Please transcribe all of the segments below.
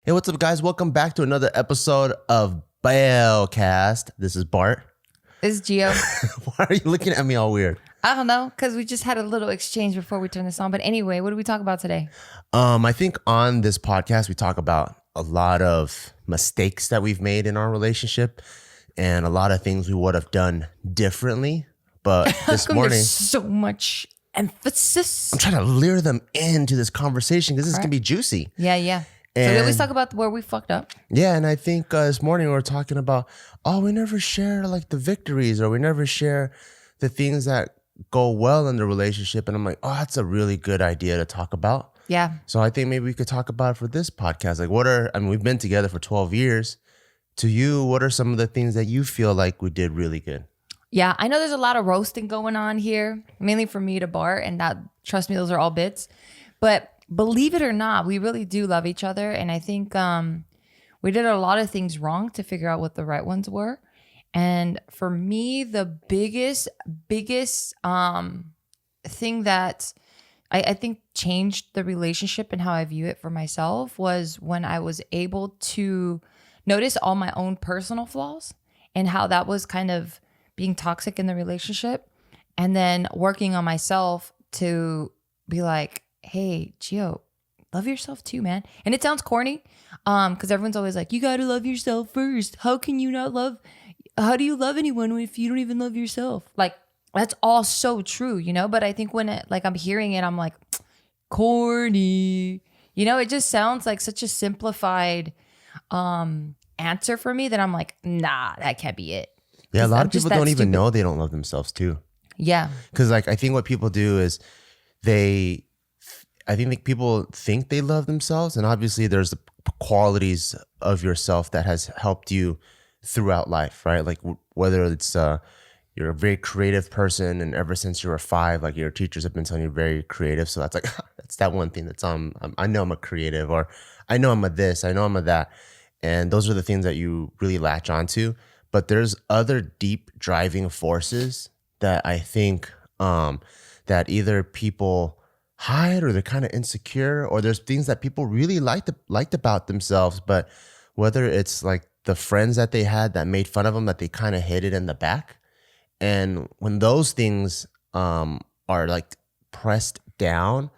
Hey, what's up, guys? Welcome back to another episode of Bellcast. This is Bart. This is Gio. Why are you looking at me all weird? I don't know, because we just had a little exchange before we turned this on. But anyway, what do we talk about today? I think on this podcast, we talk about a lot of mistakes that we've made in our relationship and a lot of things we would have done differently. But this morning, there's so much emphasis. I'm trying to lure them into this conversation because this is going to be juicy. Yeah. So we always talk about where we fucked up. Yeah, and I think this morning we were talking about, we never share like the victories, or we never share the things that go well in the relationship. And I'm like, that's a really good idea to talk about. Yeah. So I think maybe we could talk about it for this podcast. Like we've been together for 12 years. To you, what are some of the things that you feel like we did really good? Yeah, I know there's a lot of roasting going on here, mainly from me to Bart, and that, trust me, those are all bits. But believe it or not, we really do love each other. And I think we did a lot of things wrong to figure out what the right ones were. And for me, the biggest thing that I think changed the relationship and how I view it for myself was when I was able to notice all my own personal flaws and how that was kind of being toxic in the relationship. And then working on myself to be like, hey, Gio, love yourself too, man. And it sounds corny because everyone's always like, you got to love yourself first. How do you love anyone if you don't even love yourself? Like, that's all so true, you know? But I think when I'm hearing it, I'm like, corny. You know, it just sounds like such a simplified answer for me that I'm like, nah, that can't be it. Yeah, a lot of people don't even know they don't love themselves too. Yeah. Because I think what people do is I think people think they love themselves, and obviously there's the qualities of yourself that has helped you throughout life, right? Like whether it's you're a very creative person, and ever since you were 5, like your teachers have been telling you very creative. So that's like that's that one thing that's I know I'm a creative, or I know I'm a this, I know I'm a that, and those are the things that you really latch onto. But there's other deep driving forces that I think that either people hide, or they're kind of insecure, or there's things that people really liked about themselves, but whether it's like the friends that they had that made fun of them, that they kind of hid it in the back. And when those things are like pressed down,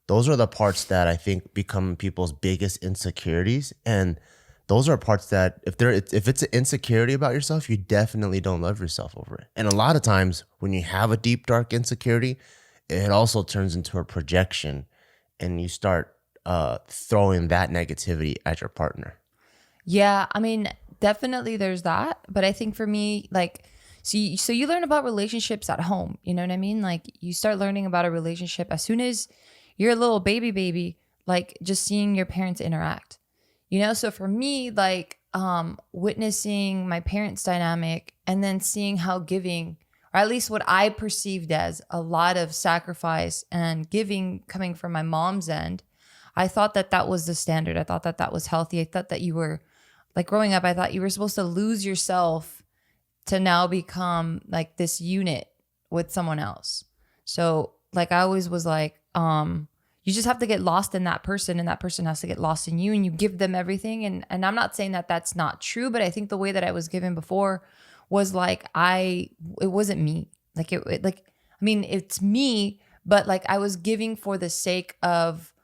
those are the parts that I think become people's biggest insecurities. And those are parts that if it's an insecurity about yourself, you definitely don't love yourself over it. And a lot of times when you have a deep, dark insecurity, it also turns into a projection, and you start throwing that negativity at your partner. Yeah, I mean, definitely there's that. But I think for me, like, so you learn about relationships at home. You know what I mean? Like, you start learning about a relationship as soon as you're a little baby, like just seeing your parents interact. You know, so for me, like witnessing my parents' dynamic and then seeing how giving, or at least what I perceived as a lot of sacrifice and giving coming from my mom's end, I thought that was the standard. I thought that was healthy. I thought that you were, like growing up, I thought you were supposed to lose yourself to now become like this unit with someone else. So like I always was like, you just have to get lost in that person, and that person has to get lost in you, and you give them everything. And I'm not saying that that's not true, but I think the way that I was given before was like it wasn't me. Like I mean, it's me, but like I was giving for the sake of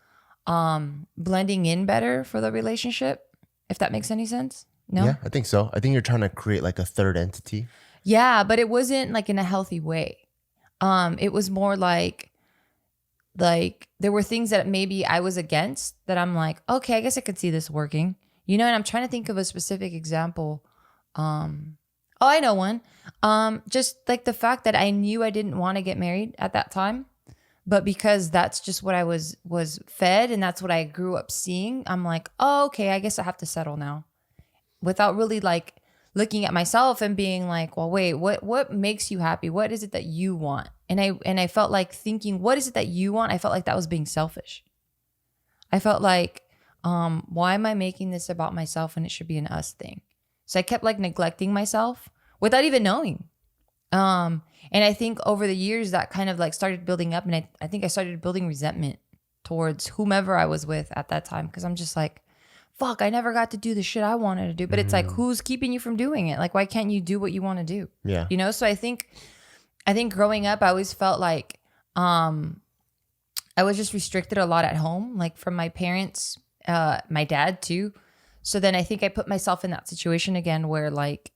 blending in better for the relationship, if that makes any sense. No? Yeah, I think so. I think you're trying to create like a third entity. Yeah, but it wasn't like in a healthy way. It was more like there were things that maybe I was against that I'm like, okay, I guess I could see this working. You know, and I'm trying to think of a specific example. I know one. Just like the fact that I knew I didn't want to get married at that time, but because that's just what I was fed and that's what I grew up seeing, I'm like, oh, okay, I guess I have to settle now, without really like looking at myself and being like, well, wait, what makes you happy? What is it that you want? And I felt like thinking, what is it that you want? I felt like that was being selfish. I felt like, why am I making this about myself when it should be an us thing? So I kept like neglecting myself without even knowing. And I think over the years that kind of like started building up, and I think I started building resentment towards whomever I was with at that time, because I'm just like, fuck, I never got to do the shit I wanted to do. But it's like, who's keeping you from doing it? Like, why can't you do what you want to do? Yeah. You know? So I think growing up, I always felt like I was just restricted a lot at home, like from my parents, my dad too. So then I think I put myself in that situation again where like,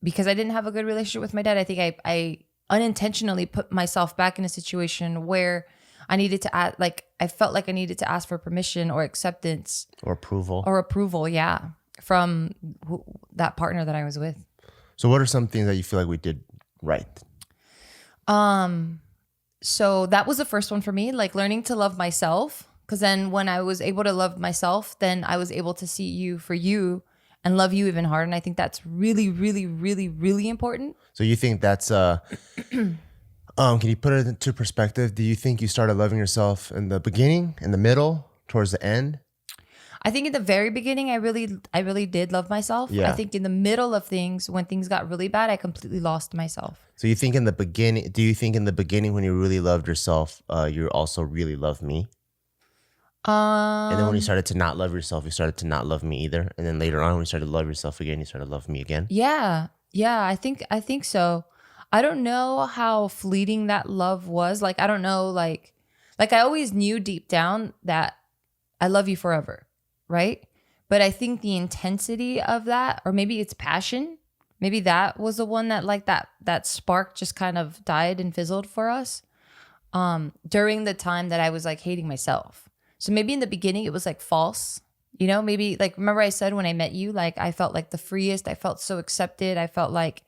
because I didn't have a good relationship with my dad, I think I unintentionally put myself back in a situation where I needed to ask, like, I felt like I needed to ask for permission or acceptance Or approval. yeah, from that partner that I was with. So what are some things that you feel like we did right? So that was the first one for me, like learning to love myself. Because then when I was able to love myself, then I was able to see you for you and love you even harder. And I think that's really, really, really, really important. So you think that's can you put it into perspective? Do you think you started loving yourself in the beginning, in the middle, towards the end? I think in the very beginning, I really did love myself. Yeah. I think in the middle of things, when things got really bad, I completely lost myself. So you think in the beginning, do you think in the beginning when you really loved yourself, you also really loved me? And then when you started to not love yourself, you started to not love me either. And then later on, when you started to love yourself again, you started to love me again. Yeah. I think so. I don't know how fleeting that love was. Like, I don't know, like I always knew deep down that I love you forever, right? But I think the intensity of that, or maybe it's passion, maybe that was the one that like that spark just kind of died and fizzled for us during the time that I was like hating myself. So maybe in the beginning it was like false, you know, maybe like, remember I said when I met you, like I felt like the freest, I felt so accepted. I felt like,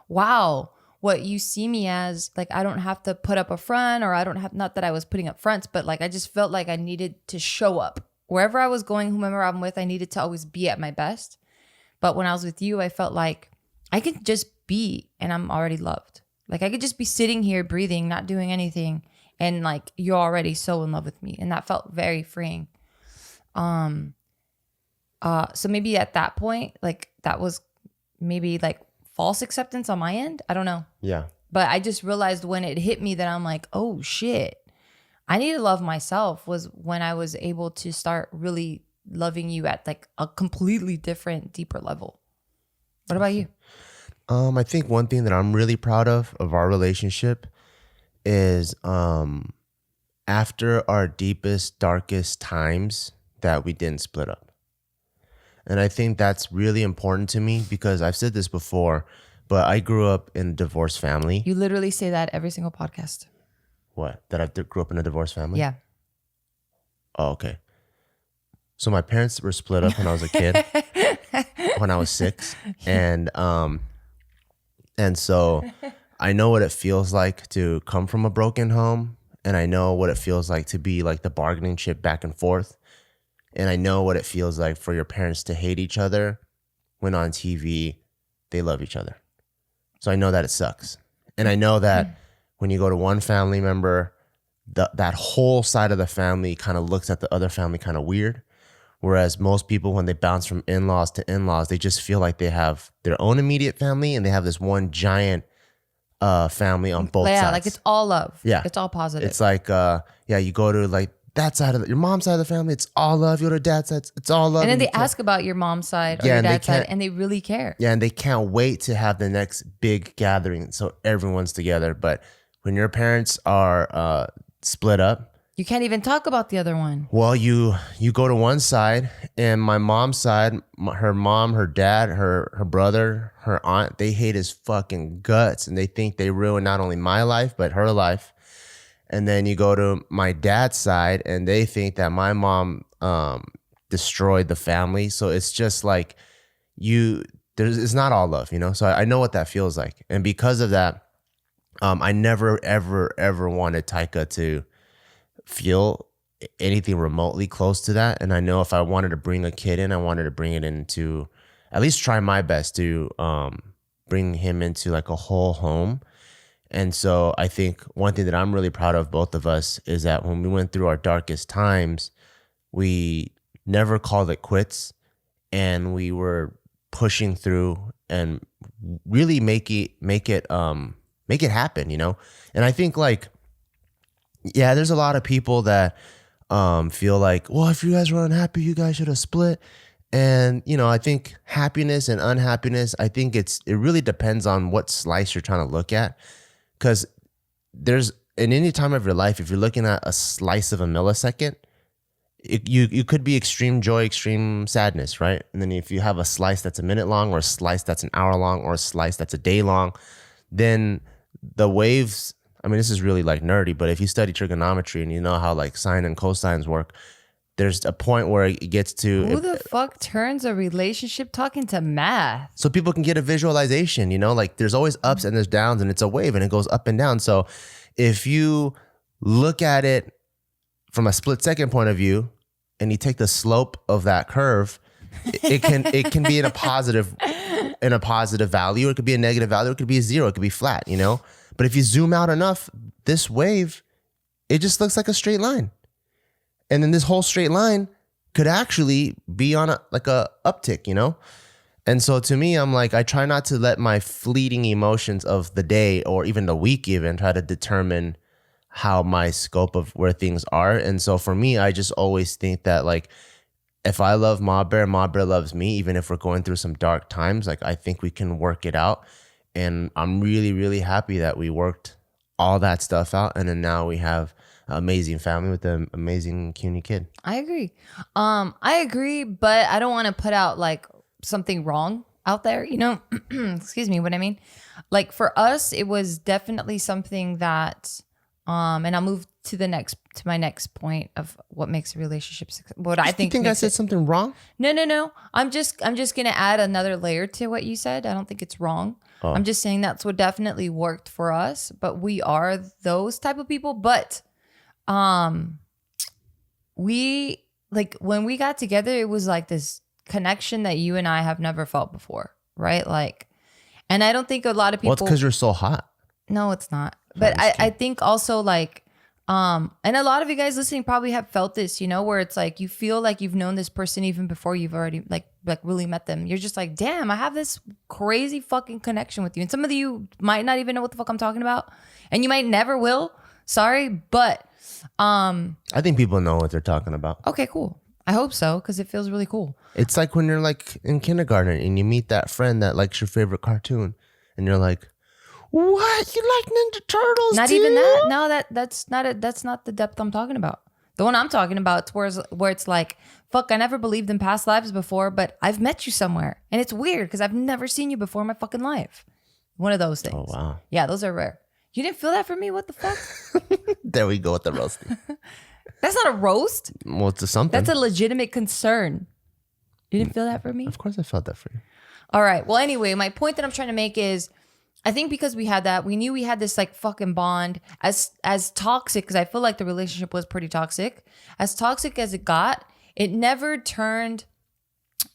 wow, what you see me as, like, I don't have to put up a front, or I don't have, not that I was putting up fronts, but like, I just felt like I needed to show up wherever I was going, whomever I'm with, I needed to always be at my best. But when I was with you, I felt like I could just be and I'm already loved. Like I could just be sitting here breathing, not doing anything. And like, you're already so in love with me. And that felt very freeing. So maybe at that point, like that was maybe like false acceptance on my end. I don't know. Yeah. But I just realized when it hit me that I'm like, oh shit, I need to love myself, was when I was able to start really loving you at like a completely different, deeper level. What about you? I think one thing that I'm really proud of our relationship is after our deepest, darkest times that we didn't split up. And I think that's really important to me because I've said this before, but I grew up in a divorced family. You literally say that every single podcast. What? That I grew up in a divorced family? Yeah. Oh, okay. So my parents were split up when I was a kid, when I was 6. And so I know what it feels like to come from a broken home. And I know what it feels like to be like the bargaining chip back and forth. And I know what it feels like for your parents to hate each other when on TV they love each other. So I know that it sucks. And I know that when you go to one family member, that whole side of the family kind of looks at the other family kind of weird. Whereas most people, when they bounce from in-laws to in-laws, they just feel like they have their own immediate family and they have this one giant family on both sides. Yeah, like it's all love. Yeah. It's all positive. It's like, you go to like that side of your mom's side of the family, it's all love. You go to dad's side, it's all love. And then they ask about your mom's side or Yeah, your and they dad's side, can't- and they really care. Yeah, and they can't wait to have the next big gathering so everyone's together. But when your parents are split up, You can't even talk about the other one. well, you go to one side, and my mom's side, her mom, her dad, her brother, her aunt, they hate his fucking guts, and they think they ruin not only my life but her life. And then you go to my dad's side, and they think that my mom destroyed the family. So it's just like it's not all love, you know. So I know what that feels like, and because of that, I never ever wanted Taika to feel anything remotely close to that. And I know if I wanted to bring a kid in, I wanted to bring it into, at least try my best to bring him into like a whole home. And so I think one thing that I'm really proud of both of us is that when we went through our darkest times, we never called it quits, and we were pushing through and really make it happen, you know? And I think like, yeah, there's a lot of people that feel like, well, if you guys were unhappy, you guys should have split. And, I think happiness and unhappiness, I think it really depends on what slice you're trying to look at. Because there's, in any time of your life, if you're looking at a slice of a millisecond, you could be extreme joy, extreme sadness, right? And then if you have a slice that's a minute long, or a slice that's an hour long, or a slice that's a day long, then the waves, I mean, this is really like nerdy, but if you study trigonometry and you know how like sine and cosines work, there's a point where it gets to... Who the fuck turns a relationship talking to math? So people can get a visualization, like there's always ups and there's downs, and it's a wave and it goes up and down. So if you look at it from a split second point of view and you take the slope of that curve, it can be in a positive value, it could be a negative value, it could be a zero, it could be flat, But if you zoom out enough, this wave, it just looks like a straight line. And then this whole straight line could actually be on a uptick, And so to me, I'm like, I try not to let my fleeting emotions of the day or even the week even try to determine how my scope of where things are. And so for me, I just always think that like, if I love Ma Bear loves me, even if we're going through some dark times, like I think we can work it out. And I'm really, really happy that we worked all that stuff out. And then now we have an amazing family with an amazing CUNY kid. I agree. But I don't want to put out like something wrong out there, excuse me, what I mean? Like for us, it was definitely something that, and I'll move to my next point of what makes a relationship what I think. You think I said something wrong? No. I'm just gonna add another layer to what you said. I don't think it's wrong. Oh. I'm just saying that's what definitely worked for us. But we are those type of people. But we like when we got together, it was like this connection that you and I have never felt before, right? Like, and I don't think a lot of people. Well, it's because you're so hot. No, it's not. But I think also like, and a lot of you guys listening probably have felt this, where it's like you feel like you've known this person even before you've already like really met them. You're just like, damn, I have this crazy fucking connection with you. And some of you might not even know what the fuck I'm talking about, and you might never will. Sorry, but I think people know what they're talking about. Okay, cool. I hope so, because it feels really cool. It's like when you're like in kindergarten and you meet that friend that likes your favorite cartoon, and you're like, what? You like Ninja Turtles? Not too? even that. No, that's not the depth I'm talking about. The one I'm talking about is where it's like, fuck, I never believed in past lives before, but I've met you somewhere. And it's weird because I've never seen you before in my fucking life. One of those things. Oh, wow. Yeah, those are rare. You didn't feel that for me? What the fuck? There we go with the roasting. That's not a roast. Well, it's something. That's a legitimate concern. You didn't feel that for me? Of course I felt that for you. All right. Well, anyway, my point that I'm trying to make is, I think because we had that, we knew we had this like fucking bond as toxic, because I feel like the relationship was pretty toxic. As toxic as it got, it never turned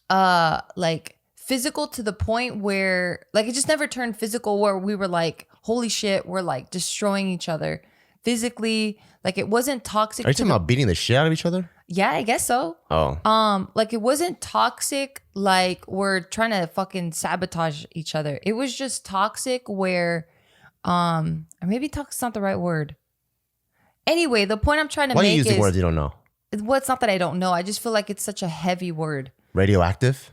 like physical to the point where like it just never turned physical where we were like, holy shit, we're like destroying each other physically. Like it wasn't toxic. Are you talking about beating the shit out of each other? Yeah, I guess so. Oh. Like it wasn't toxic like we're trying to fucking sabotage each other. It was just toxic where or maybe toxic's not the right word. Anyway, the point I'm trying to make is... Why are you you using words you don't know? Well, it's not that I don't know. I just feel like it's such a heavy word. Radioactive?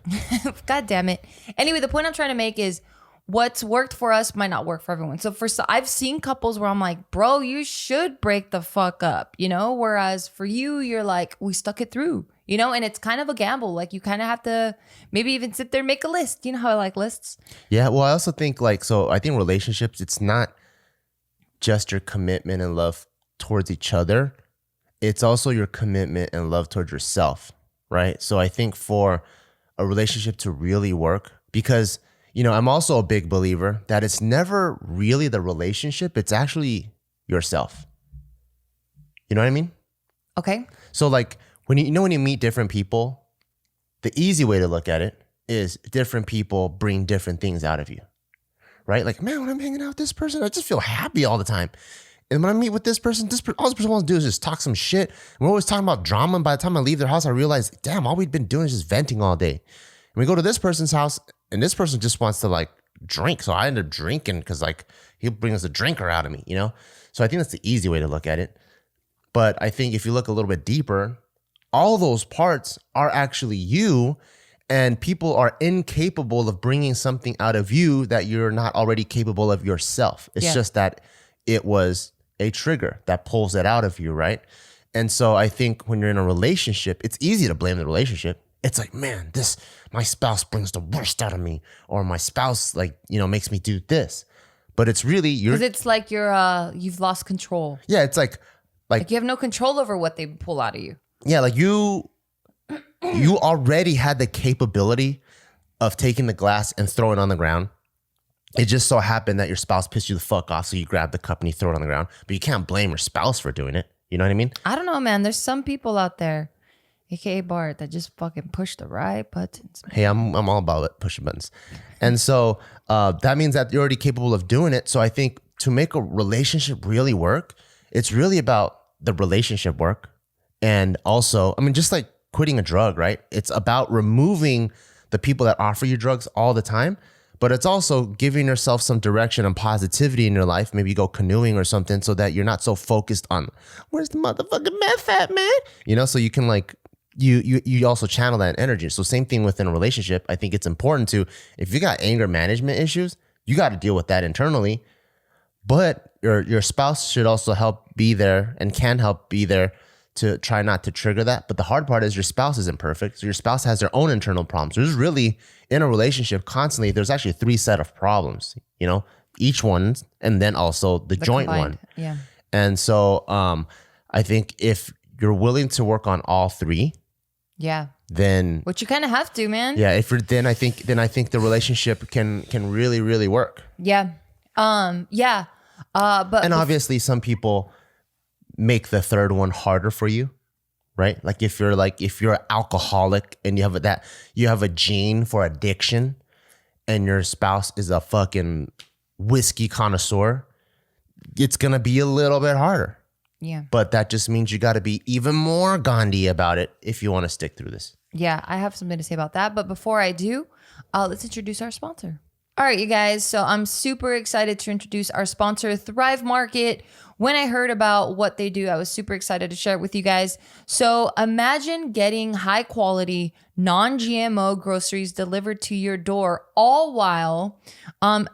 God damn it. Anyway, the point I'm trying to make is what's worked for us might not work for everyone. So I've seen couples where I'm like, bro, you should break the fuck up, Whereas for you, you're like, we stuck it through, and it's kind of a gamble. Like you kind of have to maybe even sit there and make a list. You know how I like lists? Yeah. Well, I also think I think relationships, it's not just your commitment and love towards each other. It's also your commitment and love towards yourself. Right. So I think for a relationship to really work, because I'm also a big believer that it's never really the relationship. It's actually yourself. You know what I mean? Okay. So like when you meet different people, the easy way to look at it is different people bring different things out of you, right? Like, man, when I'm hanging out with this person, I just feel happy all the time. And when I meet with this person, all this person wants to do is just talk some shit. And we're always talking about drama. And by the time I leave their house, I realize, damn, all we've been doing is just venting all day. And we go to this person's house, and this person just wants to like drink. So I end up drinking because like he brings a drinker out of me, So I think that's the easy way to look at it. But I think if you look a little bit deeper, all those parts are actually you. And people are incapable of bringing something out of you that you're not already capable of yourself. It's just that it was a trigger that pulls it out of you, right? And so I think when you're in a relationship, it's easy to blame the relationship. It's like, man, my spouse brings the worst out of me, or my spouse makes me do this. But it's really because it's like you've lost control. Yeah, it's like you have no control over what they pull out of you. Yeah, like you already had the capability of taking the glass and throwing it on the ground. It just so happened that your spouse pissed you the fuck off, so you grab the cup and you throw it on the ground. But you can't blame your spouse for doing it. You know what I mean? I don't know, man. There's some people out there, aka Bart, that just fucking push the right buttons. Hey, I'm all about it, pushing buttons. And so that means that you're already capable of doing it. So I think to make a relationship really work, it's really about the relationship work. And also, I mean, just like quitting a drug, right? It's about removing the people that offer you drugs all the time. But it's also giving yourself some direction and positivity in your life. Maybe you go canoeing or something so that you're not so focused on, where's the motherfucking meth at, man? So you can you also channel that energy. So same thing within a relationship. I think it's important to, if you got anger management issues, you got to deal with that internally. But your spouse should also help be there and can help be there to try not to trigger that. But the hard part is your spouse isn't perfect. So your spouse has their own internal problems. There's really, in a relationship constantly, there's actually 3 set of problems, each one, and then also the joint combined one. Yeah. And so I think if you're willing to work on all 3, yeah, then which you kind of have to, man. Yeah, then I think the relationship can really, really work. Yeah. But obviously some people make the third one harder for you, right? Like if you're alcoholic and you have a gene for addiction, and your spouse is a fucking whiskey connoisseur, it's gonna be a little bit harder. Yeah. But that just means you got to be even more Gandhi about it if you want to stick through this. Yeah, I have something to say about that. But before I do, let's introduce our sponsor. All right, you guys. So I'm super excited to introduce our sponsor, Thrive Market. When I heard about what they do, I was super excited to share it with you guys. So imagine getting high quality, non-GMO groceries delivered to your door, all while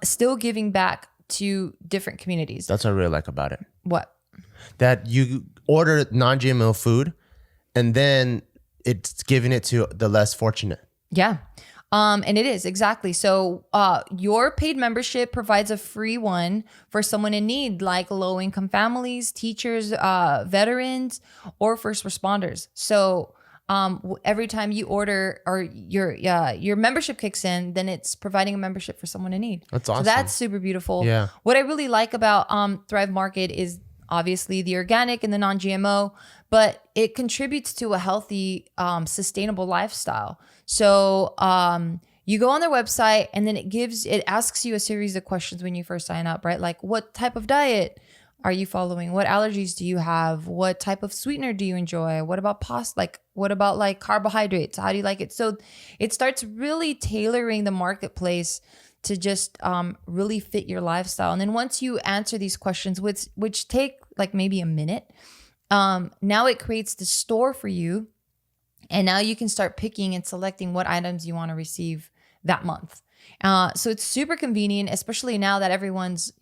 still giving back to different communities. That's what I really like about it. What? That you order non-GMO food and then it's giving it to the less fortunate. Yeah. And it is, exactly. So your paid membership provides a free one for someone in need, like low-income families, teachers, veterans, or first responders. So every time you order or your membership kicks in, then it's providing a membership for someone in need. That's awesome. So that's super beautiful. Yeah. What I really like about Thrive Market is obviously the organic and the non-GMO, but it contributes to a healthy, sustainable lifestyle. So you go on their website and then it asks you a series of questions when you first sign up, right? Like, what type of diet are you following? What allergies do you have? What type of sweetener do you enjoy? What about pasta? What about carbohydrates? How do you like it? So it starts really tailoring the marketplace to just really fit your lifestyle. And then once you answer these questions, which take maybe a minute, now it creates the store for you. And now you can start picking and selecting what items you want to receive that month. So it's super convenient, especially now that everyone's,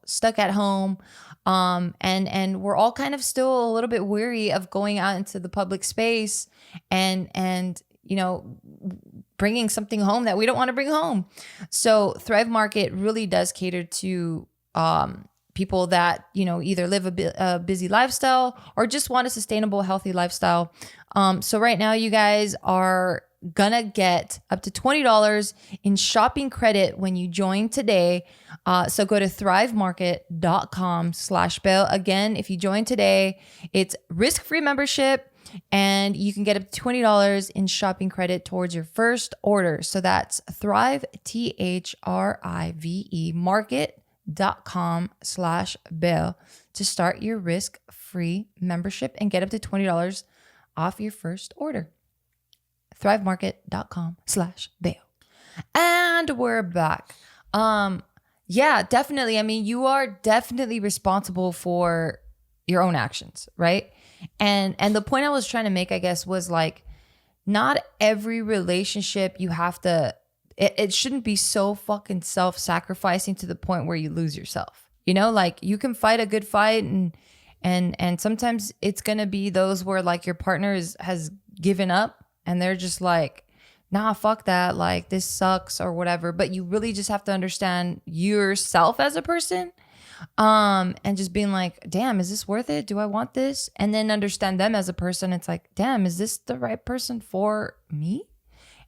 stuck at home. And we're all kind of still a little bit weary of going out into the public space and bringing something home that we don't want to bring home. So Thrive Market really does cater to people that, either live a busy lifestyle or just want a sustainable, healthy lifestyle. So right now you guys are gonna get up to $20 in shopping credit when you join today. So go to thrivemarket.com/Bell. Again, if you join today, it's risk-free membership and you can get up to $20 in shopping credit towards your first order. So that's Thrive, THRIVE, market.com/Bell to start your risk-free membership and get up to $20 off your first order. thrivemarket.com/Bell. And we're back. Yeah, definitely. I mean, you are definitely responsible for your own actions, right? And the point I was trying to make, I guess, was not every relationship you have to, it shouldn't be so fucking self-sacrificing to the point where you lose yourself. You know, like you can fight a good fight, and sometimes it's gonna be those where like your partner has given up and they're just like, nah, fuck that, like this sucks or whatever. But you really just have to understand yourself as a person, and just being like, damn, is this worth it? Do I want this? And then understand them as a person. It's like, damn, is this the right person for me?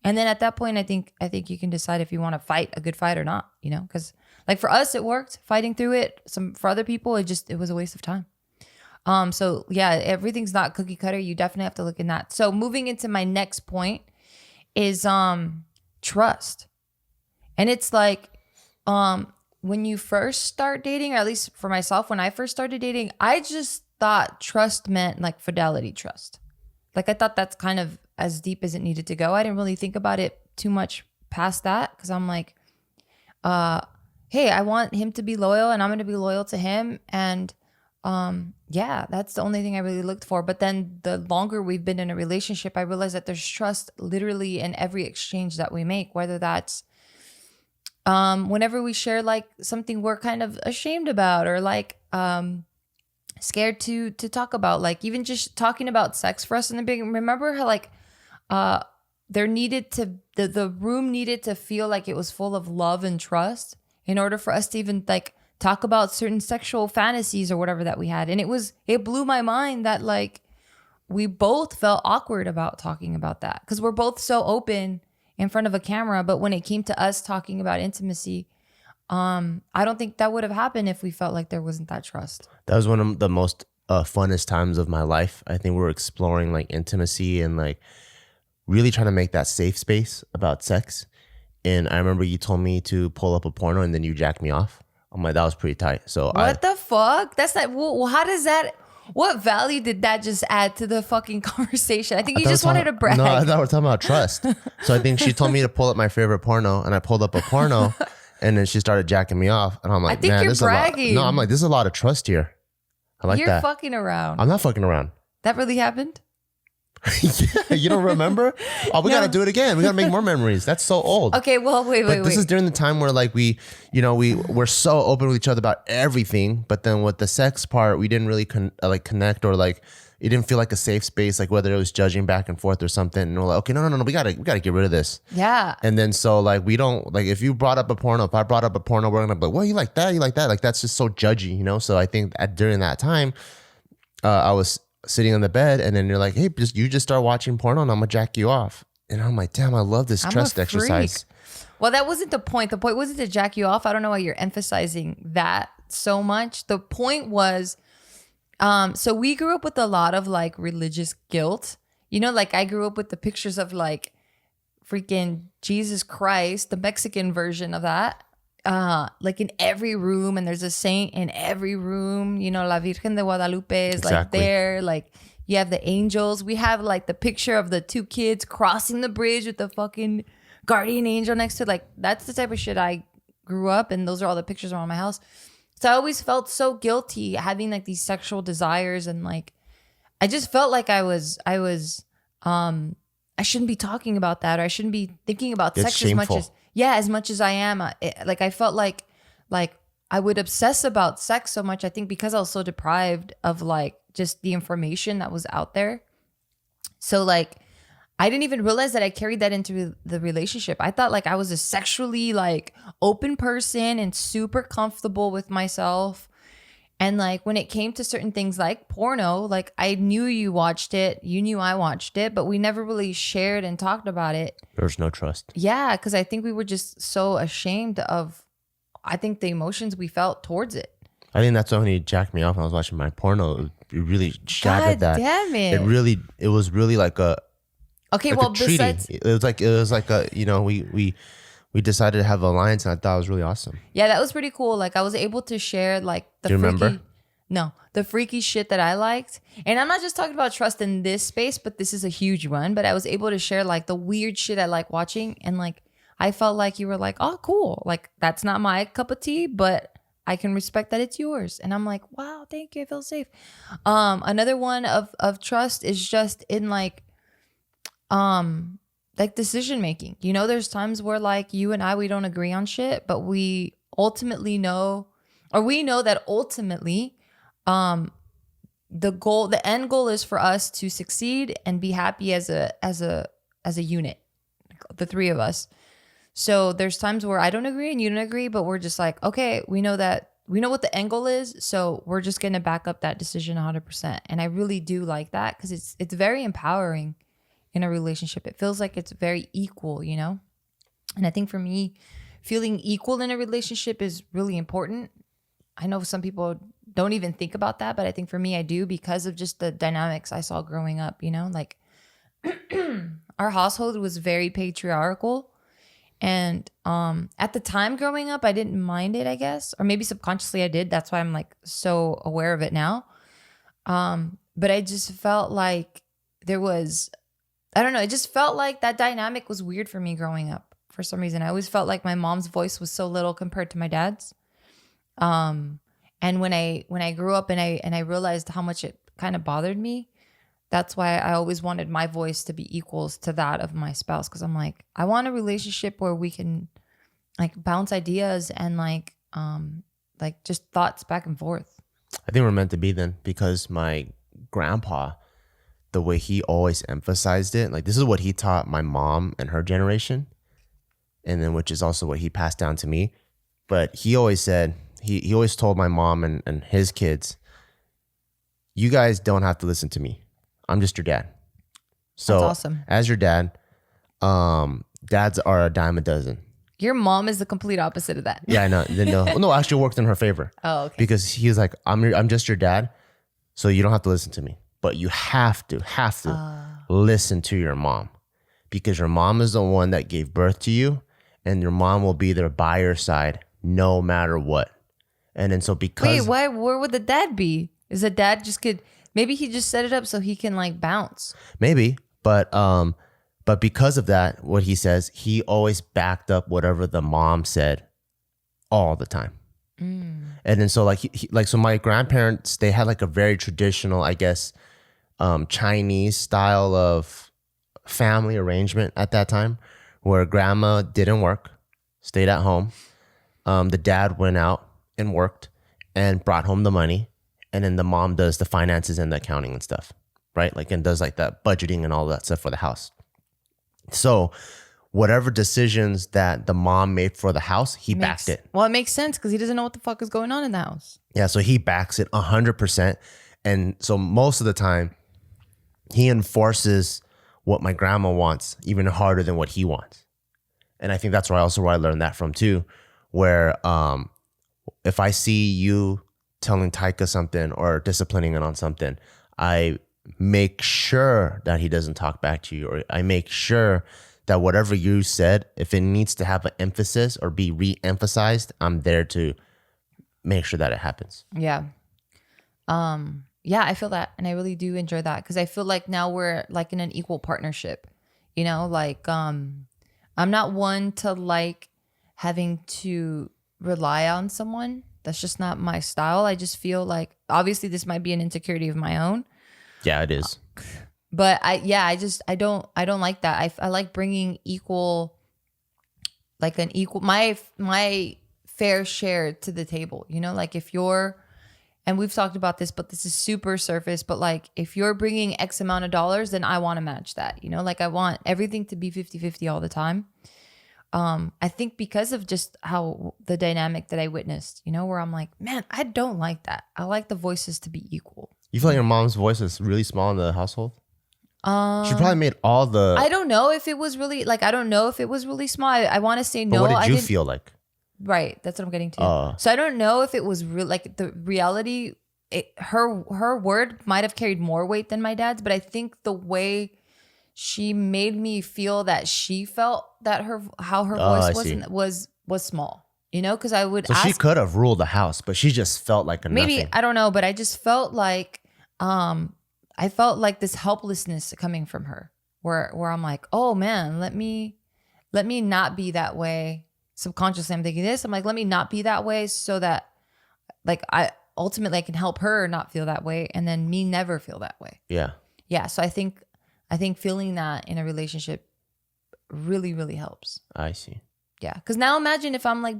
And then at that point, I think you can decide if you want to fight a good fight or not, you know, because like for us, it worked fighting through it. For other people, it was a waste of time. So yeah, everything's not cookie cutter. You definitely have to look in that. So moving into my next point is trust. And it's like, when you first start dating, or at least for myself, when I first started dating, I just thought trust meant like fidelity trust. Like I thought that's kind of as deep as it needed to go. I didn't really think about it too much past that, because I'm like, hey, I want him to be loyal and I'm going to be loyal to him. And yeah, that's the only thing I really looked for. But then the longer we've been in a relationship, I realized that there's trust literally in every exchange that we make, whether that's whenever we share like something we're kind of ashamed about, or like scared to talk about, like even just talking about sex for us in the beginning. Remember how like there needed to the room needed to feel like it was full of love and trust in order for us to even like talk about certain sexual fantasies or whatever that we had. And it blew my mind that like we both felt awkward about talking about that, because we're both so open in front of a camera. But when it came to us talking about intimacy, I don't think that would have happened if we felt like there wasn't that trust. That was one of the most funnest times of my life. I think we were exploring like intimacy and like really trying to make that safe space about sex. And I remember you told me to pull up a porno and then you jacked me off. I'm like, that was pretty tight. So what the fuck? That's not, well, how does that, what value did that just add to the fucking conversation? I think you just wanted to brag. No, I thought we were talking about trust. So I think she told me to pull up my favorite porno, and I pulled up a porno, and then she started jacking me off. And I'm like, I think man, you're this bragging. is a lot. No, I'm like, there's a lot of trust here. I like You're that. fucking around. I'm not fucking around. That really happened? Yeah, you don't remember? Oh, we gotta do it again. We gotta make more memories. That's so old. Okay, well, wait. This is during the time where like we're so open with each other about everything, but then with the sex part, we didn't really connect, or like it didn't feel like a safe space, like whether it was judging back and forth or something. And we're like, okay, no, we gotta get rid of this. Yeah. And then so like we don't, like if you brought up a porno, if I brought up a porno, we're gonna be like, well, you like that, like that's just so judgy, you know. So I think during that time, I was sitting on the bed, and then you're like, hey, you just start watching porno and I'm gonna jack you off. And I'm like, damn, I love this trust exercise. Well, that wasn't the point. The point wasn't to jack you off. I don't know why you're emphasizing that so much. The point was, so we grew up with a lot of like religious guilt. You know, like I grew up with the pictures of like freaking Jesus Christ, the Mexican version of that. Like in every room, and there's a saint in every room, you know, La Virgen de Guadalupe is like there, like you have the angels. We have like the picture of the two kids crossing the bridge with the fucking guardian angel next to it. Like that's the type of shit I grew up, and those are all the pictures around my house. So I always felt so guilty having like these sexual desires, and like I just felt like I shouldn't be talking about that, or I shouldn't be thinking about sex shameful. as much as I am. Like I felt like I would obsess about sex so much, I think because I was so deprived of like just the information that was out there. So like I didn't even realize that I carried that into the relationship. I thought like I was a sexually like open person and super comfortable with myself. And like when it came to certain things like porno, like I knew you watched it, you knew I watched it, but we never really shared and talked about it. There's no trust. Yeah, because I think we were just so ashamed of, I think, the emotions we felt towards it. I think that's when he jacked me off when I was watching my porno. It really shattered that. Damn it. It was really like a okay. like Well, a treaty. besides, It was like a, you know, we decided to have an alliance, and I thought it was really awesome. yeah, that was pretty cool. Like I was able to share like the Do you freaky, remember? No, the freaky shit that I liked. And I'm not just talking about trust in this space, but this is a huge one. But I was able to share like the weird shit I like watching, and like I felt like you were like, oh, cool. Like that's not my cup of tea, but I can respect that it's yours. And I'm like, wow, thank you. I feel safe. Another one of trust is just in like like decision making. You know, there's times where like you and I, we don't agree on shit, but we ultimately know, or we know that ultimately, the end goal is for us to succeed and be happy as a unit, the three of us. So there's times where I don't agree and you don't agree, but we're just like, okay, we know what the end goal is, so we're just gonna back up that decision 100%. And I really do like that because it's very empowering in a relationship. It feels like it's very equal, you know? And I think for me, feeling equal in a relationship is really important. I know some people don't even think about that, but I think for me, I do, because of just the dynamics I saw growing up, you know? Like our household was very patriarchal. And at the time growing up, I didn't mind it, I guess. Or maybe subconsciously I did. That's why I'm like so aware of it now. But I just felt like there was, I don't know, it just felt like that dynamic was weird for me growing up for some reason. I always felt like my mom's voice was so little compared to my dad's. And when I grew up and I realized how much it kind of bothered me, that's why I always wanted my voice to be equals to that of my spouse. Cause I'm like, I want a relationship where we can like bounce ideas and like just thoughts back and forth. I think we're meant to be then, because my grandpa, the way he always emphasized it, like this is what he taught my mom and her generation, and then which is also what he passed down to me. But he always said, he always told my mom and his kids, you guys don't have to listen to me. I'm just your dad. So That's awesome. As your dad, dads are a dime a dozen. Your mom is the complete opposite of that. Yeah, I know. No, actually worked in her favor. Oh, okay. Because he was like, I'm just your dad, so you don't have to listen to me. But you have to listen to your mom, because your mom is the one that gave birth to you, and your mom will be there by your side no matter what. And then so because where would the dad be? Is the dad just could, maybe he just set it up so he can like bounce. Maybe, but because of that, what he says, he always backed up whatever the mom said all the time. And then so like so my grandparents, they had like a very traditional, I guess, Chinese style of family arrangement at that time, where grandma didn't work, stayed at home. The dad went out and worked and brought home the money, and then the mom does the finances and the accounting and stuff, right? Like, and does like that budgeting and all that stuff for the house. So whatever decisions that the mom made for the house, he backed it. Well, it makes sense because he doesn't know what the fuck is going on in the house. Yeah, so he backs it 100%. And so most of the time, he enforces what my grandma wants even harder than what he wants. And I think that's where I learned that from too, where if I see you telling Taika something or disciplining it on something, I make sure that he doesn't talk back to you, or I make sure that whatever you said, if it needs to have an emphasis or be re-emphasized, I'm there to make sure that it happens. Yeah. Yeah, I feel that. And I really do enjoy that, because I feel like now we're like in an equal partnership, you know, like I'm not one to like having to rely on someone. That's just not my style. I just feel like, obviously this might be an insecurity of my own. Yeah, it is. But I don't like that. I like bringing my fair share to the table, you know, like if you're, and we've talked about this, but this is super surface, but like if you're bringing X amount of dollars, then I want to match that, you know, like I want everything to be 50-50 all the time. I think because of just how the dynamic that I witnessed, you know, where I'm like, man, I don't like that. I like the voices to be equal. You feel like your mom's voice is really small in the household? She probably made all the... I don't know if it was really, like, I don't know if it was really small. I want to say no. But what did you feel like? Right. That's what I'm getting to. So I don't know if it was real, like the reality, her word might have carried more weight than my dad's, but I think the way she made me feel that she felt that how her voice was small, you know, because I would ask. So she could have ruled the house, but she just felt like maybe nothing. I don't know, but I just felt like I felt like this helplessness coming from her, where I'm like, oh man, let me not be that way. Subconsciously, I'm thinking this. I'm like, let me not be that way, so that like I ultimately can help her not feel that way, and then me never feel that way. Yeah. Yeah. So I think I think feeling that in a relationship really, really helps. I see. Yeah. Because now imagine if I'm like,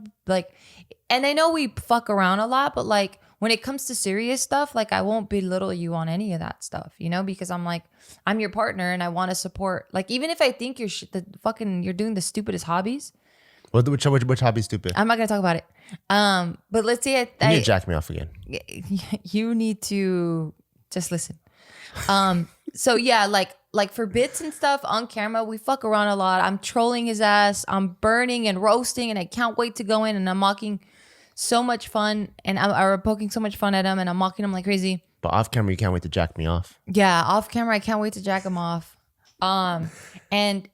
and I know we fuck around a lot, but like when it comes to serious stuff, like I won't belittle you on any of that stuff, you know, because I'm like, I'm your partner and I want to support. Like, even if I think you're you're doing the stupidest hobbies. Which hobby is stupid? I'm not going to talk about it. But let's say You need to jack me off again. you need to just listen. So yeah, like for bits and stuff on camera, we fuck around a lot. I'm trolling his ass. I'm burning and roasting, and I can't wait to go in. And I'm mocking so much fun, and I'm poking so much fun at him, and I'm mocking him like crazy. But off camera, you can't wait to jack me off. Yeah, off camera, I can't wait to jack him off. And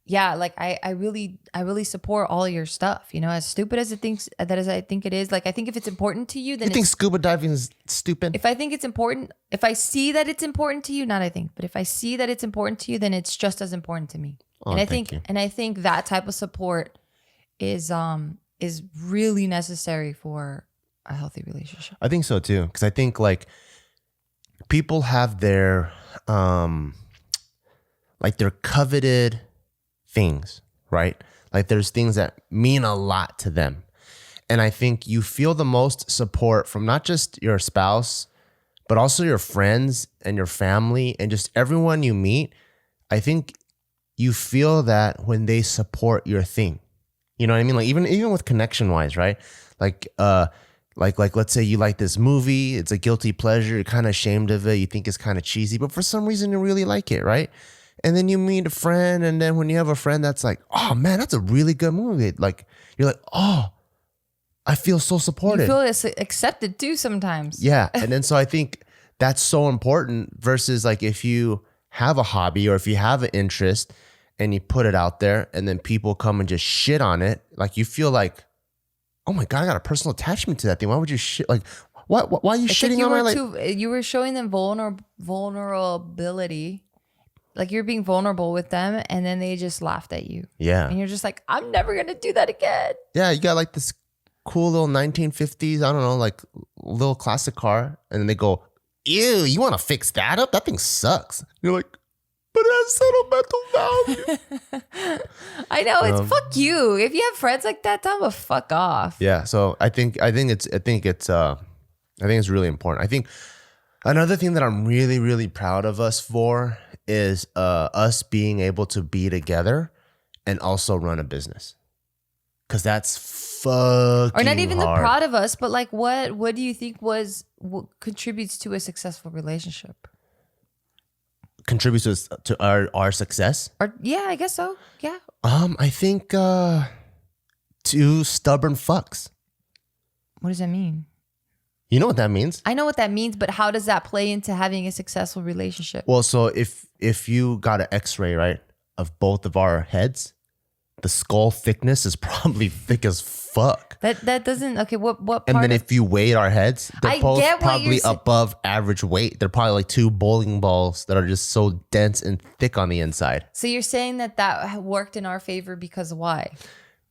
yeah, like I really support all your stuff. You know, as stupid as I think it is. Like, I think if it's important to you, then You think scuba diving is stupid? if I think it's important, if I see that it's important to you, not I think, but if I see that it's important to you, then it's just as important to me. Oh, and I thank think you. and I think that type of support is really necessary for a healthy relationship. I think so too, because I think like people have their coveted things, right? Like there's things that mean a lot to them. And I think you feel the most support from not just your spouse, but also your friends and your family and just everyone you meet. I think you feel that when they support your thing. You know what I mean? Like even with connection wise, right? Like let's say you like this movie, it's a guilty pleasure, you're kind of ashamed of it, you think it's kind of cheesy, but for some reason you really like it, right? And then you meet a friend, and then when you have a friend that's like, oh man, that's a really good movie. Like you're like, oh, I feel so supported. You feel it's accepted too sometimes. Yeah. And then so I think that's so important versus like if you have a hobby or if you have an interest and you put it out there and then people come and just shit on it, like you feel like, oh my God, I got a personal attachment to that thing. Why would you shit? Like, why are you It's shitting like on my life? you were showing them vulnerability. Like you're being vulnerable with them, and then they just laughed at you. Yeah. And you're just like, I'm never going to do that again. Yeah. You got like this cool little 1950s, I don't know, like little classic car. And then they go, ew, you want to fix that up? That thing sucks. You're like, but it has sentimental value. I know, it's fuck you. If you have friends like that, tell them to fuck off. Yeah. So I think it's really important. I think another thing that I'm really, really proud of us for is us being able to be together and also run a business. Cause that's fucking Or not even hard. the proud of us, but like what do you think what contributes to a successful relationship? Contributes to our success. Or yeah, I guess so. Yeah. I think two stubborn fucks. What does that mean? You know what that means? I know what that means, but how does that play into having a successful relationship? Well, so if you got an X-ray, right, of both of our heads, the skull thickness is probably thick as fuck. That doesn't okay. What part? And then if you weighed our heads, they're I both get what probably you're above average weight. They're probably like two bowling balls that are just so dense and thick on the inside. So you're saying that worked in our favor because why?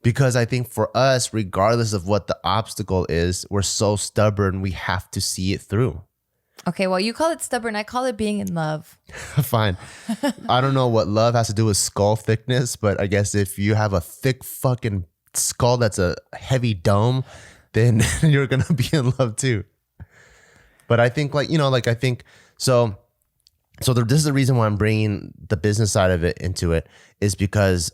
Because I think for us, regardless of what the obstacle is, we're so stubborn, we have to see it through. Okay, well, you call it stubborn. I call it being in love. Fine. I don't know what love has to do with skull thickness, but I guess if you have a thick fucking skull that's a heavy dome, then you're going to be in love too. But I think this is the reason why I'm bringing the business side of it into it is because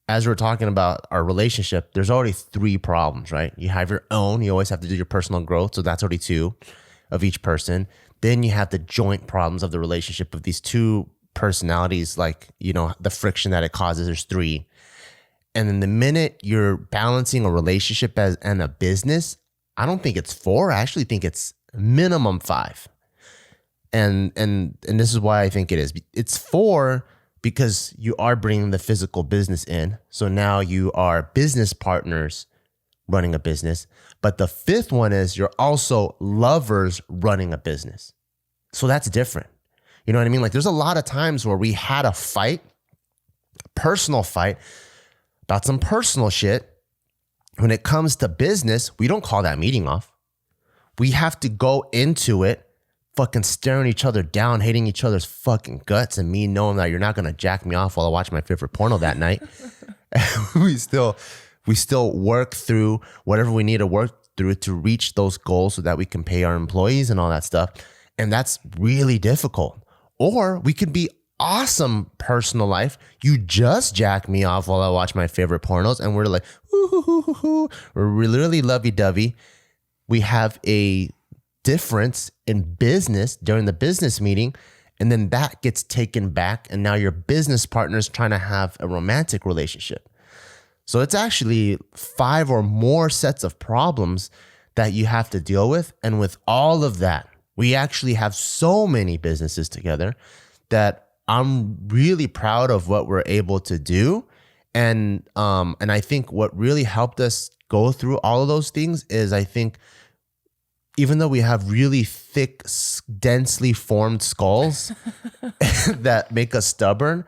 as we're talking about our relationship, there's already 3 problems, right? You have your own, you always have to do your personal growth. So that's already 2 of each person. Then you have the joint problems of the relationship of these 2 personalities, like, you know, the friction that it causes, there's 3. And then the minute you're balancing a relationship and a business, I don't think it's 4. I actually think it's minimum 5. And this is why I think it is. It's 4 because you are bringing the physical business in. So now you are business partners running a business. But the 5th one is you're also lovers running a business. So that's different. You know what I mean? Like there's a lot of times where we had a fight, a personal fight about some personal shit. When it comes to business, we don't call that meeting off. We have to go into it fucking staring each other down, hating each other's fucking guts, and me knowing that you're not gonna jack me off while I watch my favorite porno that night. we still work through whatever we need to work through to reach those goals so that we can pay our employees and all that stuff. And that's really difficult. Or we could be awesome personal life. You just jack me off while I watch my favorite pornos, and we're like, we're really lovey-dovey. We have a difference in business during the business meeting, and then that gets taken back, and now your business partner's trying to have a romantic relationship. So it's actually 5 or more sets of problems that you have to deal with. And with all of that, we actually have so many businesses together that I'm really proud of what we're able to do. And I think what really helped us go through all of those things is, I think, even though we have really thick, densely formed skulls that make us stubborn,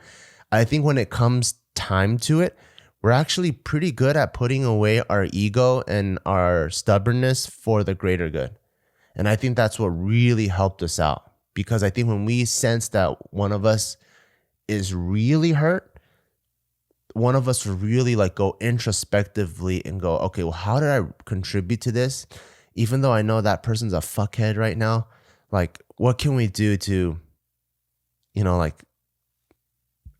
I think when it comes time to it, we're actually pretty good at putting away our ego and our stubbornness for the greater good. And I think that's what really helped us out, because I think when we sense that one of us is really hurt, one of us will really like go introspectively and go, okay, well, how did I contribute to this? Even though I know that person's a fuckhead right now, like, what can we do to, like,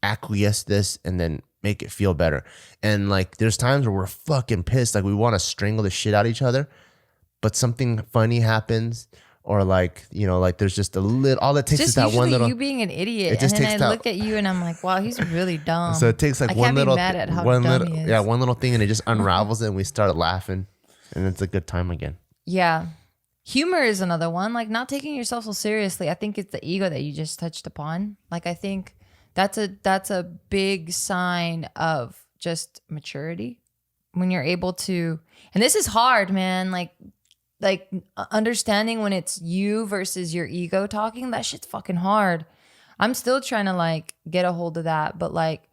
acquiesce this and then make it feel better? And like, there's times where we're fucking pissed, like we want to strangle the shit out of each other, but something funny happens, or like, like there's just a little, all it takes is that one little, you being an idiot, and then I look at you and I'm like, wow, he's really dumb. So it takes like I one can't little, be mad at how one dumb little, he is. yeah, one little thing, and it just unravels it, and we start laughing, and it's a good time again. Yeah. Humor is another one, like not taking yourself so seriously. I think it's the ego that you just touched upon. Like, I think that's a big sign of just maturity, when you're able to, and this is hard, man, like understanding when it's you versus your ego talking, that shit's fucking hard. I'm still trying to like get a hold of that, but like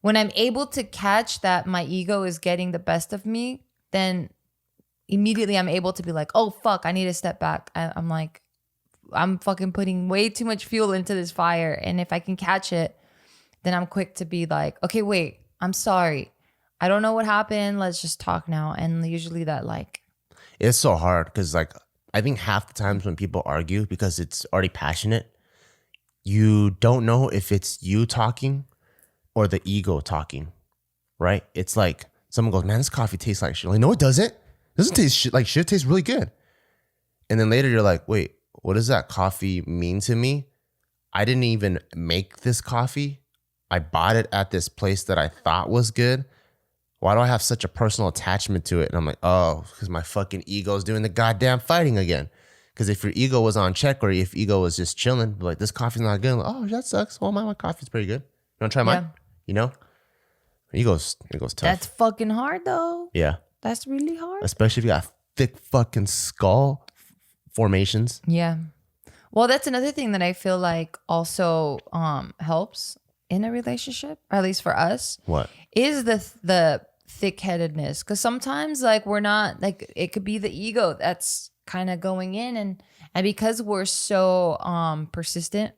when I'm able to catch that my ego is getting the best of me, then immediately I'm able to be like, oh fuck, I need to step back. I'm like, I'm fucking putting way too much fuel into this fire. And if I can catch it, then I'm quick to be like, okay, wait, I'm sorry. I don't know what happened. Let's just talk now. And usually that like, it's so hard because like, I think half the times when people argue, because it's already passionate, you don't know if it's you talking or the ego talking, right? It's like someone goes, man, this coffee tastes like shit. Like, no, it doesn't. It doesn't taste shit like shit. It tastes really good. And then later you're like, wait, what does that coffee mean to me? I didn't even make this coffee. I bought it at this place that I thought was good. Why do I have such a personal attachment to it? And I'm like, oh, because my fucking ego's doing the goddamn fighting again. Because if your ego was on check, or if ego was just chilling, like, this coffee's not good. Like, oh, that sucks. Well, my coffee's pretty good. You want to try mine? Ego's tough. That's fucking hard though. Yeah. That's really hard. Especially if you got thick fucking skull formations. Yeah. Well, that's another thing that I feel like also helps in a relationship, or at least for us. What? Is the thick-headedness. Because sometimes like we're not, like, it could be the ego that's kind of going in, and because we're so persistent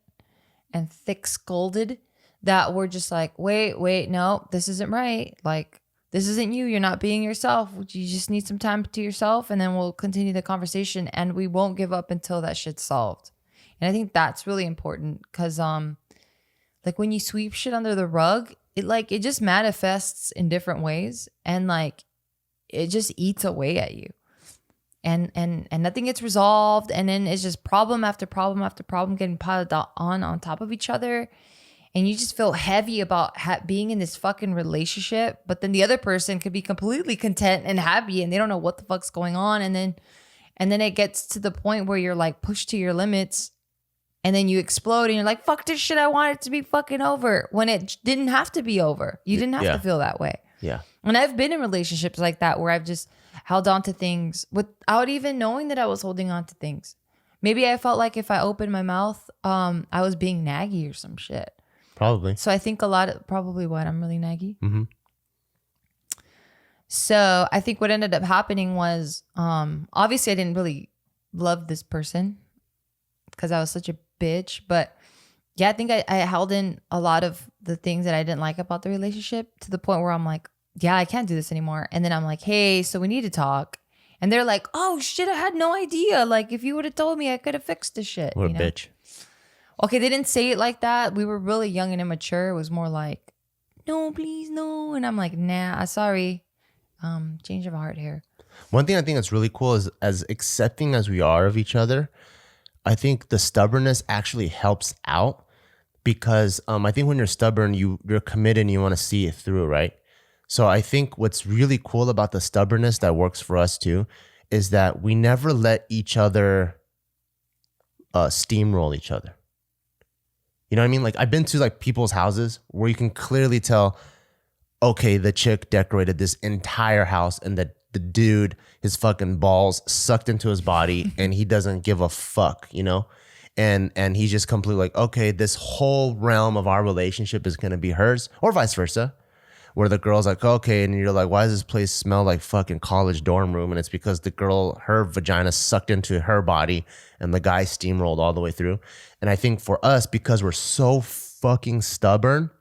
and thick-skulled, that we're just like, wait, no, this isn't right. Like, this isn't you. You're not being yourself. You just need some time to yourself, and then we'll continue the conversation, and we won't give up until that shit's solved. And I think that's really important, because like when you sweep shit under the rug, it just manifests in different ways, and like it just eats away at you, and nothing gets resolved, and then it's just problem after problem after problem getting piled on top of each other. And you just feel heavy about being in this fucking relationship. But then the other person could be completely content and happy, and they don't know what the fuck's going on. And then it gets to the point where you're like pushed to your limits, and then you explode, and you're like, fuck this shit. I want it to be fucking over, when it didn't have to be over. You didn't have to feel that way. Yeah. And I've been in relationships like that where I've just held on to things without even knowing that I was holding on to things. Maybe I felt like if I opened my mouth, I was being naggy or some shit. Probably. So I think probably what, I'm really naggy. Mm-hmm. So I think what ended up happening was, obviously I didn't really love this person, because I was such a bitch. But yeah, I think I held in a lot of the things that I didn't like about the relationship to the point where I'm like, yeah, I can't do this anymore. And then I'm like, hey, so we need to talk. And they're like, oh shit, I had no idea. Like, if you would have told me, I could have fixed this shit. What a bitch. Okay, they didn't say it like that. We were really young and immature. It was more like, no, please, no. And I'm like, nah, sorry. Change of heart here. One thing I think that's really cool is, as accepting as we are of each other, I think the stubbornness actually helps out, because I think when you're stubborn, you're committed and you want to see it through, right? So I think what's really cool about the stubbornness that works for us too is that we never let each other steamroll each other. You know what I mean? Like, I've been to like people's houses where you can clearly tell, okay, the chick decorated this entire house and the dude, his fucking balls sucked into his body and he doesn't give a fuck, you know? And he's just completely like, okay, this whole realm of our relationship is going to be hers, or vice versa, where the girl's like, okay, and you're like, why does this place smell like fucking college dorm room? And it's because the girl, her vagina sucked into her body and the guy steamrolled all the way through. And I think for us, because we're so fucking stubborn,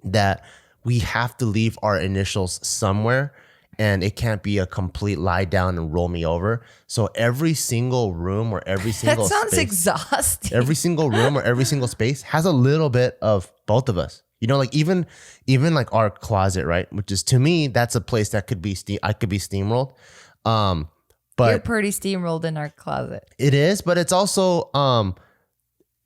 that we have to leave our initials somewhere, and it can't be a complete lie down and roll me over. So every single room or every single that sounds space, exhausting. every single room or every single space has a little bit of both of us. You know, like even like our closet, right? Which is, to me, that's a place that could be I could be steamrolled. But you're pretty steamrolled in our closet. It is, but it's also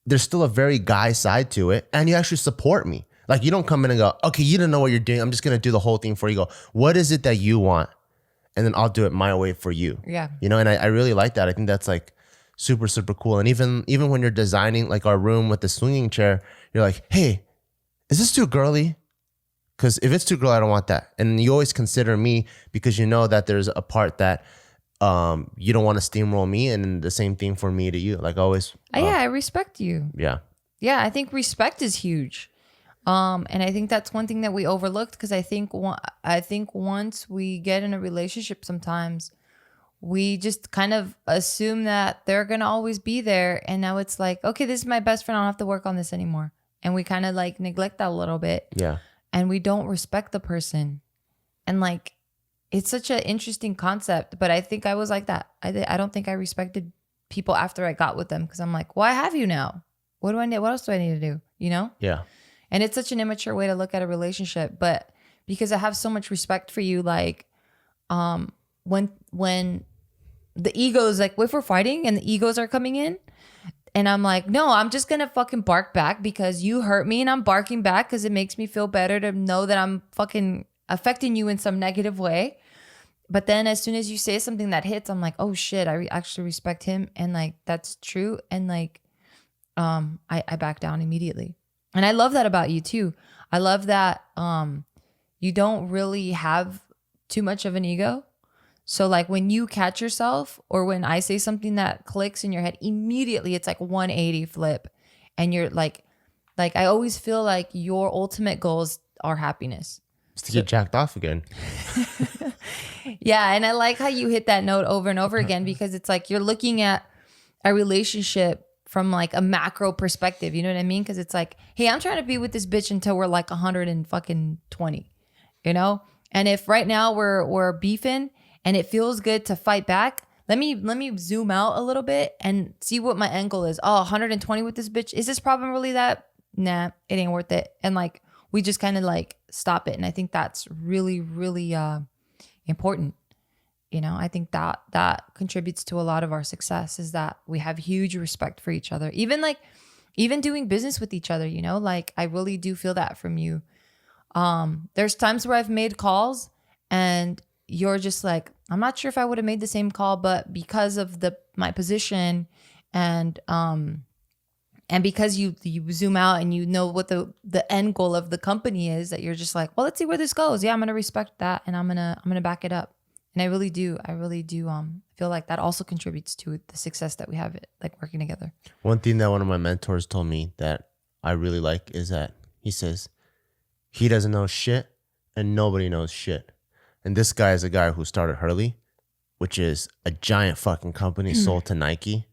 there's still a very guy side to it, and you actually support me. Like, you don't come in and go, okay, you don't know what you're doing, I'm just gonna do the whole thing for you. Go, what is it that you want? And then I'll do it my way for you. Yeah. You know, and I really like that. I think that's like super, super cool. And even when you're designing like our room with the swinging chair, you're like, hey, is this too girly? Because if it's too girly, I don't want that. And you always consider me, because you know that there's a part that you don't want to steamroll me, and the same thing for me to you. Like, always. Yeah, I respect you. Yeah. Yeah, I think respect is huge. And I think that's one thing that we overlooked, because I think once we get in a relationship, sometimes we just kind of assume that they're going to always be there. And now it's like, okay, this is my best friend, I don't have to work on this anymore. And we kind of like neglect that a little bit. Yeah. And we don't respect the person. And like, it's such an interesting concept, but I think I was like that. I don't think I respected people after I got with them, because I'm like, well, I have you now. What do I need? What else do I need to do? You know? Yeah. And it's such an immature way to look at a relationship. But because I have so much respect for you, like, when the egos, like, if we're fighting and the egos are coming in, and I'm like, no, I'm just going to fucking bark back because you hurt me, and I'm barking back because it makes me feel better to know that I'm fucking affecting you in some negative way. But then as soon as you say something that hits, I'm like, oh shit, I actually respect him. And like, that's true. And like, I back down immediately. And I love that about you too. I love that you don't really have too much of an ego. So like, when you catch yourself, or when I say something that clicks in your head, immediately it's like 180 flip. And you're like I always feel like your ultimate goals are happiness. Just to get jacked off again. Yeah. And I like how you hit that note over and over again, because it's like you're looking at a relationship from like a macro perspective. You know what I mean? Because it's like, hey, I'm trying to be with this bitch until we're like 120, you know? And if right now we're beefing and it feels good to fight back, let me zoom out a little bit and see what my angle is. Oh, 120 with this bitch. Is this problem really that? Nah, it ain't worth it. And like, we just kind of like stop it. And I think that's really, really important. You know, I think that contributes to a lot of our success, is that we have huge respect for each other. Even doing business with each other, you know, like, I really do feel that from you. There's times where I've made calls and you're just like, I'm not sure if I would have made the same call, but because of my position and because you zoom out and you know what the end goal of the company is, that you're just like, well, let's see where this goes. Yeah, I'm gonna respect that, and I'm gonna back it up. And I really do feel like that also contributes to the success that we have, like, working together. One thing that one of my mentors told me that I really like is that he says he doesn't know shit and nobody knows shit. And this guy is a guy who started Hurley, which is a giant fucking company sold to Nike.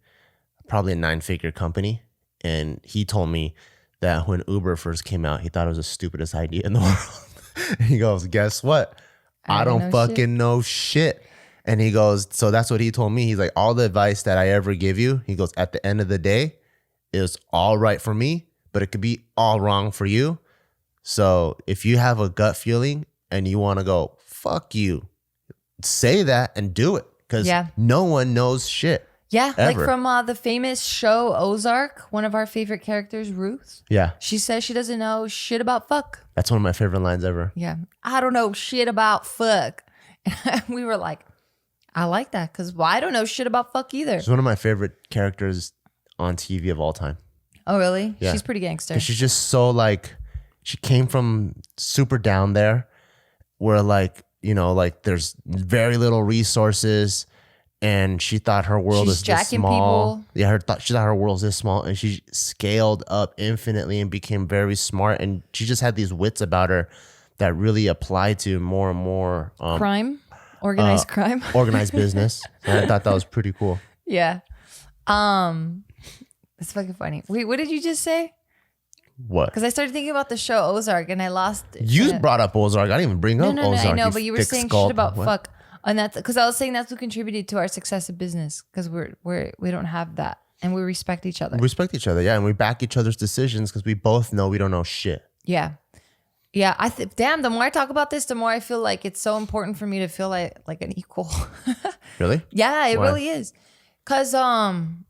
probably a 9-figure company. And he told me that when Uber first came out, he thought it was the stupidest idea in the world. He goes, guess what? I don't fucking know shit. And he goes, so that's what he told me. He's like, all the advice that I ever give you, he goes, at the end of the day, it was all right for me, but it could be all wrong for you. So if you have a gut feeling and you want to go, fuck you, say that and do it. Because no one knows shit. Yeah, ever. like from the famous show Ozark, one of our favorite characters, Ruth. Yeah. She says she doesn't know shit about fuck. That's one of my favorite lines ever. Yeah. I don't know shit about fuck. And we were like, I like that because I don't know shit about fuck either. She's one of my favorite characters on TV of all time. Oh, really? Yeah. She's pretty gangster. She's just so like, she came from super down there where like, you know, like there's very little resources. And she thought her world is this small. People. Yeah, she thought her world is this small, and she scaled up infinitely and became very smart. And she just had these wits about her that really applied to more and more crime, organized crime, organized business. And I thought that was pretty cool. Yeah, it's fucking funny. Wait, what did you just say? What? Because I started thinking about the show Ozark, and I lost. You brought up Ozark. I didn't even bring up Ozark. I know, but you were saying shit about fuck. And that's because I was saying that's what contributed to our success in business because we don't have that and we respect each other. We respect each other, yeah, and we back each other's decisions because we both know we don't know shit. Yeah, yeah. Damn. The more I talk about this, the more I feel like it's so important for me to feel like an equal. Really? Yeah, it really is. Cause I don't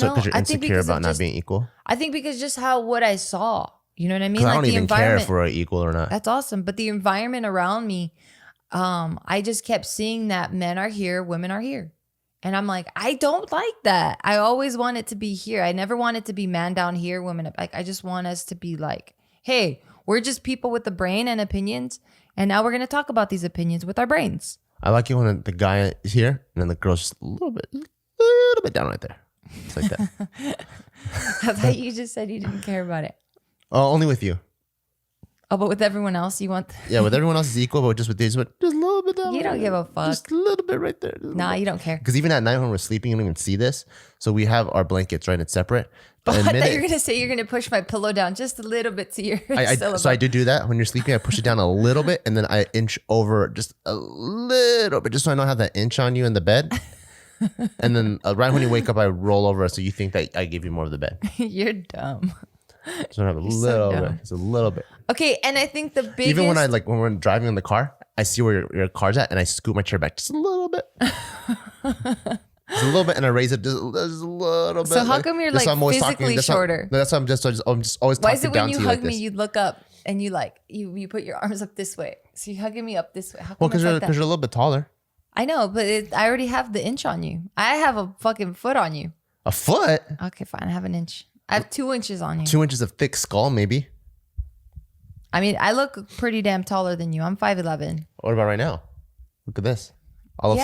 know. Because you're insecure about not being equal. I think because just what I saw. You know what I mean? Like I don't even care if we're equal or not. That's awesome. But the environment around me. I just kept seeing that men are here, women are here. And I'm like, I don't like that. I always want it to be here. I never want it to be man down here, women up. Like, I just want us to be like, hey, we're just people with a brain and opinions. And now we're going to talk about these opinions with our brains. I like it when the guy is here and then the girl's just a little bit down right there. It's like that. I thought you just said you didn't care about it. Oh, only with you. Oh, but with everyone else, you want... Yeah, with everyone else is equal, but just with these, but just a little bit down. You don't give a fuck. Just a little bit right there. Nah, you don't care. Because even at night when we're sleeping, you don't even see this. So we have our blankets, right? It's separate. But I thought you were going to say you're going to push my pillow down just a little bit to your... So I do that. When you're sleeping, I push it down a little bit, and then I inch over just a little bit, just so I don't have that inch on you in the bed. And then right when you wake up, I roll over so you think that I give you more of the bed. You're dumb. So I have a little bit. It's a little bit. Okay, and I think the biggest... Even when when we're driving in the car, I see where your car's at, and I scoot my chair back just a little bit. Just a little bit, and I raise it just a little bit. So how come you're like physically shorter? That's why I'm just always Why talking is it down when to you you hug like me, you look up and you put your arms up this way? So you're hugging me up this way. How come because you're a little bit taller. I know, but I already have the inch on you. I have a fucking foot on you. A foot? Okay, fine. I have an inch. I have 2 inches on you. 2 inches of thick skull, maybe. I mean, I look pretty damn taller than you. I'm 5'11". What about right now? Look at this. All of a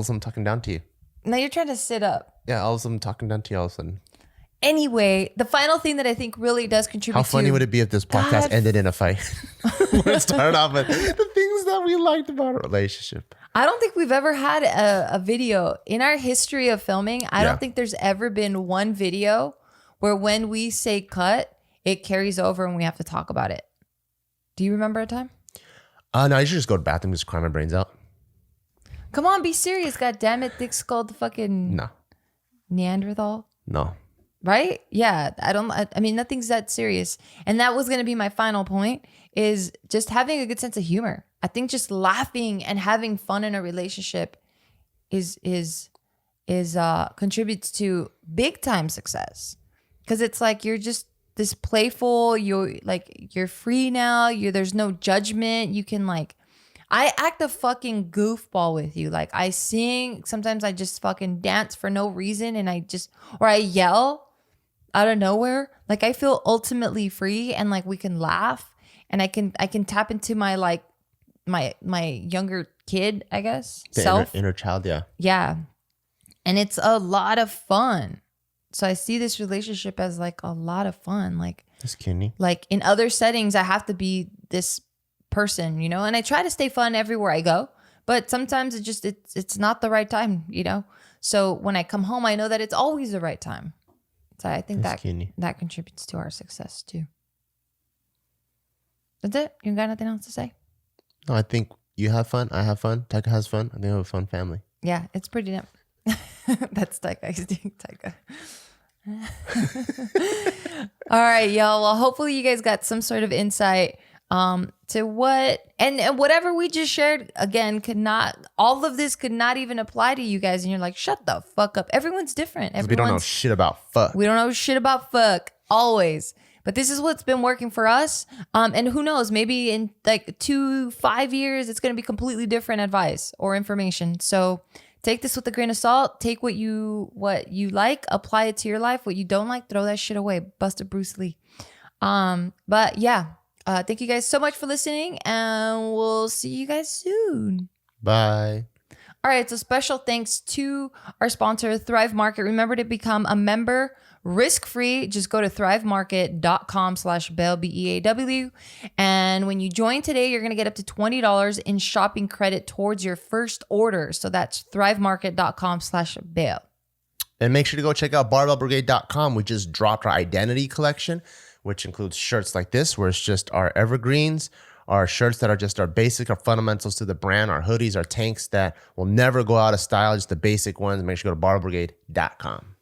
sudden talking down to you. Now you're trying to sit up. Yeah, all of a sudden talking down to you all of a sudden. Anyway, the final thing that I think really does contribute How funny would it be if this podcast ended in a fight? Where it started off with the things that we liked about a relationship. I don't think we've ever had a video in our history of filming. I don't think there's ever been one video where when we say cut, it carries over and we have to talk about it. Do you remember a time? No, I should just go to the bathroom and just cry my brains out. Come on, be serious. God damn it. Thick skulled fucking Neanderthal. No. Right? Yeah. I mean, nothing's that serious. And that was going to be my final point is just having a good sense of humor. I think just laughing and having fun in a relationship is contributes to big time success. Because it's like you're just this playful, you're free now. There's no judgment. You can I act a fucking goofball with you. Like I sing, sometimes I just fucking dance for no reason and or I yell out of nowhere. Like I feel ultimately free and like we can laugh and I can tap into my my younger kid, I guess. The inner child, yeah. Yeah. And it's a lot of fun. So I see this relationship as like a lot of fun. Like this kidney. Like in other settings, I have to be this person, you know, and I try to stay fun everywhere I go, but sometimes it's not the right time, you know? So when I come home, I know that it's always the right time. So I think That's that contributes to our success too. That's it. You got nothing else to say? No, I think you have fun. I have fun. Taika has fun. I think we have a fun family. Yeah, it's pretty damn. That's Taika. He's doing Taika. All right, y'all. Well, hopefully you guys got some sort of insight to what and whatever we just shared. Again, all of this could not even apply to you guys, and you're like, shut the fuck up. Everyone's different. We don't know shit about fuck. We don't know shit about fuck always. But this is what's been working for us. And who knows, maybe in like 5 years, it's going to be completely different advice or information. So take this with a grain of salt. Take what you like, apply it to your life. What you don't like, throw that shit away. Busted Bruce Lee. But yeah, thank you guys so much for listening, and we'll see you guys soon. Bye. All right, so special thanks to our sponsor, Thrive Market. Remember to become a member risk-free. Just go to thrivemarket.com/Beaw, BEAW. And when you join today, you're going to get up to $20 in shopping credit towards your first order. So that's thrivemarket.com/Beaw. And make sure to go check out barbellbrigade.com. We just dropped our identity collection, which includes shirts like this, where it's just our evergreens, our shirts that are just our basic, our fundamentals to the brand, our hoodies, our tanks that will never go out of style, just the basic ones. Make sure you go to barbellbrigade.com.